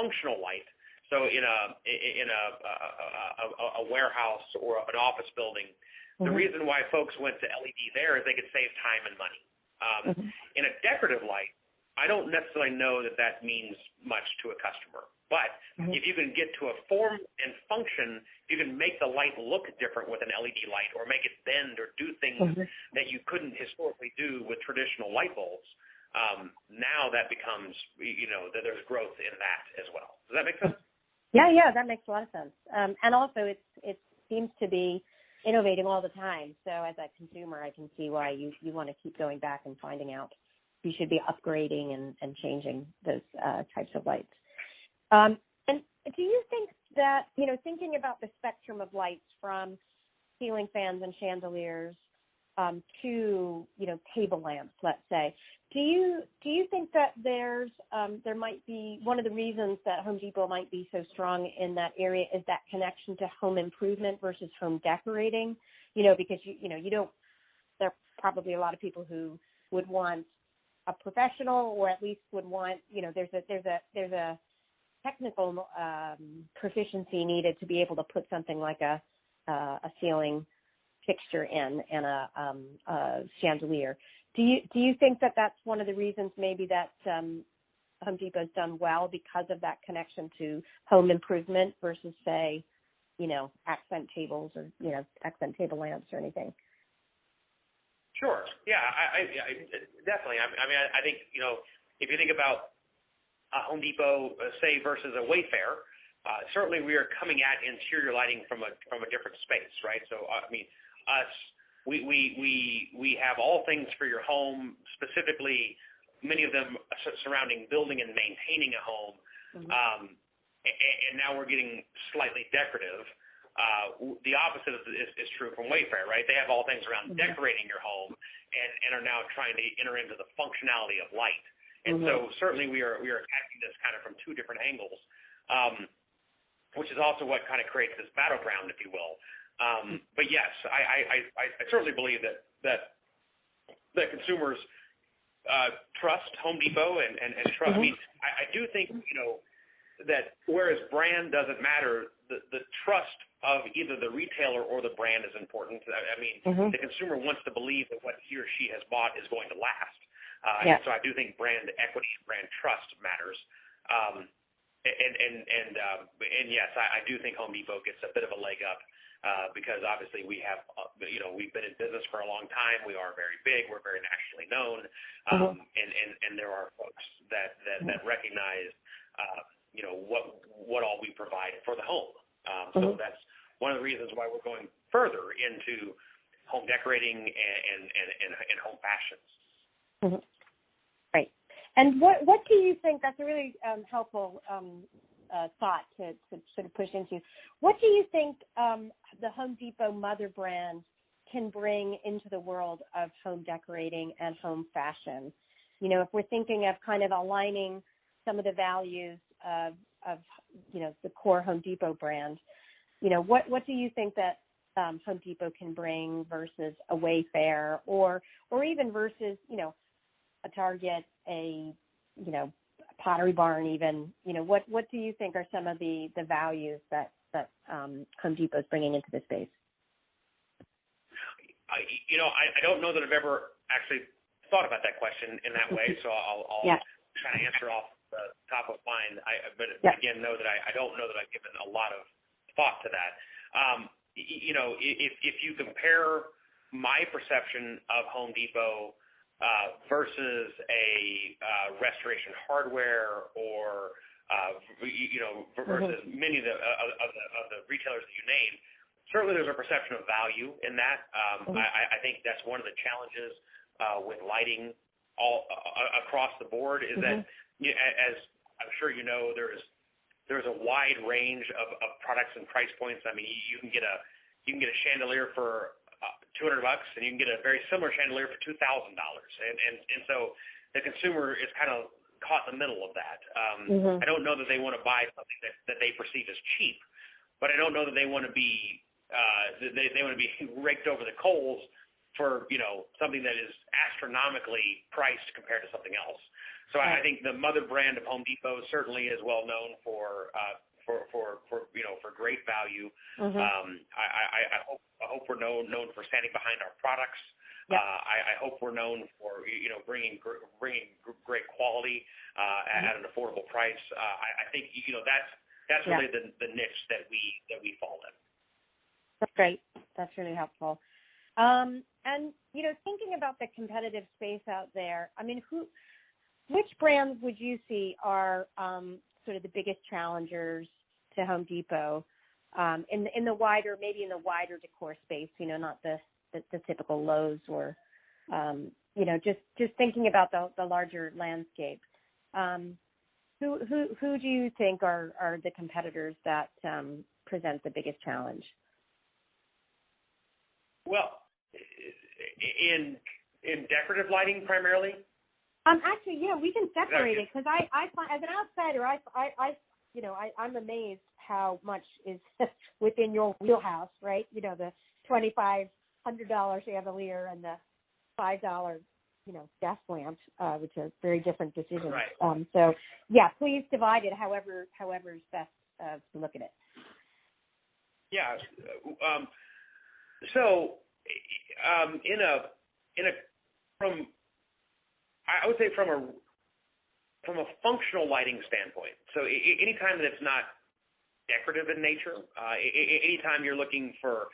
functional light. So in a warehouse or an office building, the reason why folks went to LED there is they could save time and money. In a decorative light, I don't necessarily know that that means much to a customer. But if you can get to a form and function, you can make the light look different with an LED light, or make it bend or do things that you couldn't historically do with traditional light bulbs. Now that becomes, that there's growth in that as well. Does that make sense? Yeah, that makes a lot of sense. And also, it seems to be innovating all the time. So as a consumer, I can see why you want to keep going back and finding out you should be upgrading and changing those types of lights. And do you think that, thinking about the spectrum of lights from ceiling fans and chandeliers to, table lamps, let's say, do you think that there might be one of the reasons that Home Depot might be so strong in that area is that connection to home improvement versus home decorating? Because you don't. There are probably a lot of people who would want a professional, or at least would want. There's a technical proficiency needed to be able to put something like a ceiling fixture in and a chandelier. Do you think that that's one of the reasons maybe that Home Depot's done well because of that connection to home improvement versus, say, accent tables or accent table lamps or anything? Sure. Yeah, I definitely. I think if you think about a Home Depot, say, versus a Wayfair, certainly we are coming at interior lighting from a different space, right? So us. We have all things for your home, specifically many of them surrounding building and maintaining a home. And now we're getting slightly decorative. The opposite is true from Wayfair, right? They have all things around decorating your home and are now trying to enter into the functionality of light. And so certainly we are attacking this kind of from two different angles, which is also what kind of creates this battleground, if you will. But yes, I certainly believe that consumers trust Home Depot and trust. I do think that whereas brand doesn't matter, the trust of either the retailer or the brand is important. The consumer wants to believe that what he or she has bought is going to last. And so I do think brand equity and brand trust matters. And yes, I do think Home Depot gets a bit of a leg up. Because obviously we have, we've been in business for a long time. We are very big. We're very nationally known, and there are folks that recognize, what all we provide for the home. So that's one of the reasons why we're going further into home decorating and home fashions. Right. And what do you think? That's a really helpful thought to sort of push into. What do you think the Home Depot mother brand can bring into the world of home decorating and home fashion? If we're thinking of kind of aligning some of the values of the core Home Depot brand, what do you think that Home Depot can bring versus a Wayfair or even versus, a Target, a Pottery Barn even, what do you think are some of the values that Home Depot is bringing into the space? I don't know that I've ever actually thought about that question in that way, so I'll kind of answer off the top of mind. But again, know that I don't know that I've given a lot of thought to that. If you compare my perception of Home Depot versus a restoration hardware or versus many of the retailers that you named, certainly there's a perception of value in that. I think that's one of the challenges with lighting all across the board is that, as I'm sure you know, there's a wide range of products and price points. I mean, you can get a chandelier for $200, and you can get a very similar chandelier for $2,000, and so the consumer is kind of caught in the middle of that. I don't know that they want to buy something that they perceive as cheap, but I don't know that they want to be they want to be raked over the coals for something that is astronomically priced compared to something else. So I think the mother brand of Home Depot certainly is well known for great value. I hope we're known for standing behind our products. Yep. I hope we're known for bringing great quality at an affordable price. I think that's really the niche that we fall in. That's great. That's really helpful. And thinking about the competitive space out there, I mean, which brands would you see are sort of the biggest challengers to Home Depot in the wider decor space? Not the typical Lowe's or just thinking about the larger landscape. Who do you think are the competitors that present the biggest challenge? Well, in decorative lighting primarily. Actually, we can separate it because I find, as an outsider, I'm amazed how much is within your wheelhouse, right? The $2,500 chandelier and the $5, desk lamp, which are very different decisions. Right. So please divide it however is best to look at it. Yeah. I would say from a functional lighting standpoint. So anytime that it's not decorative in nature, anytime you're looking for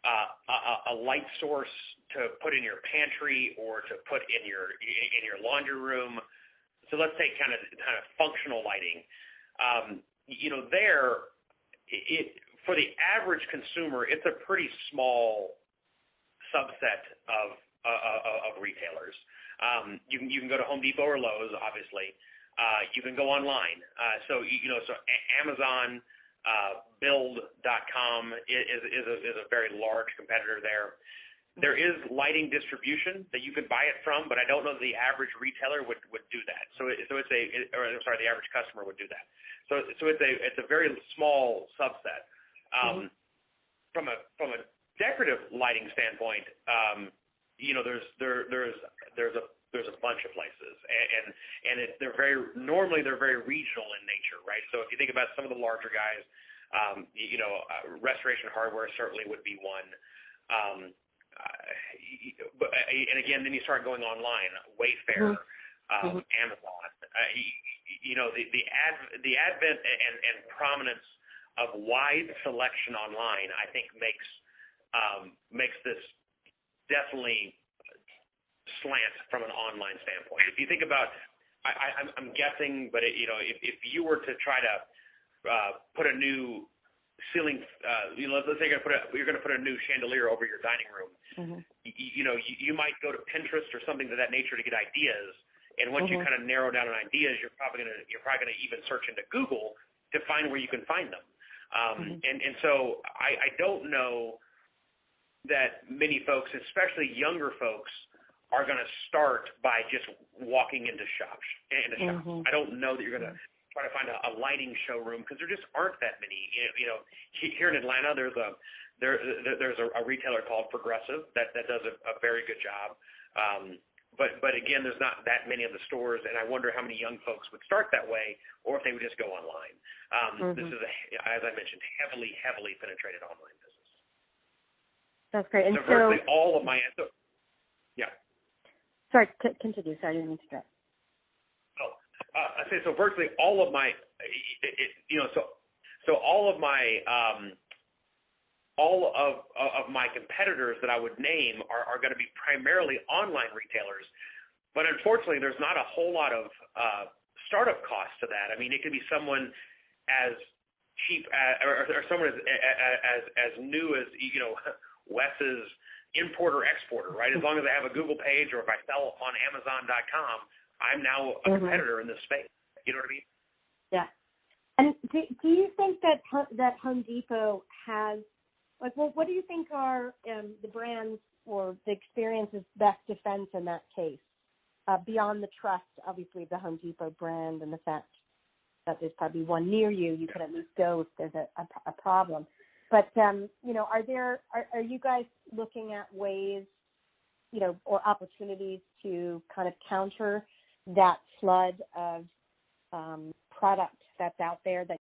a light source to put in your pantry or to put in your laundry room. So let's take kind of functional lighting. For the average consumer, it's a pretty small subset of retailers. You can go to Home Depot or Lowe's, obviously. You can go online. So Amazon, Build.com is a very large competitor there. There is lighting distribution that you can buy it from, but I don't know that the average retailer would do that. The average customer would do that. So it's a very small subset. From a decorative lighting standpoint, there's a bunch of places, and they're very regional in nature, right? So if you think about some of the larger guys, Restoration Hardware certainly would be one. And again, then you start going online, Wayfair, Amazon. The advent and prominence of wide selection online, I think, makes this definitely slant from an online standpoint. If you think about, I'm guessing, but if you were to try to put a new ceiling, let's say you're going to put a new chandelier over your dining room. You might go to Pinterest or something of that nature to get ideas. And once you kind of narrow down on ideas, you're probably going to even search into Google to find where you can find them. And so I don't know that many folks, especially younger folks, are going to start by just walking into shops. I don't know that you're going to try to find a lighting showroom because there just aren't that many. Here in Atlanta, there's a retailer called Progressive that does a very good job. But again, there's not that many of the stores, and I wonder how many young folks would start that way, or if they would just go online. This is, as I mentioned, heavily penetrated online business. That's great. And so virtually all of my Sorry, continue. Sorry, I didn't mean to interrupt. I say so. Virtually all of my, all of my competitors that I would name are going to be primarily online retailers, but unfortunately, there's not a whole lot of startup costs to that. I mean, it could be someone as cheap or someone as new as Wes's importer exporter, right? As long as I have a Google page or if I sell on Amazon.com, I'm now a competitor in this space. You know what I mean? Yeah. And do you think that Home Depot has, what do you think are the brands or the experience's best defense in that case? Beyond the trust, obviously, the Home Depot brand and the fact that there's probably one near you, you can at least go if there's a problem. But, are you guys looking at ways, or opportunities to kind of counter that flood of product that's out there that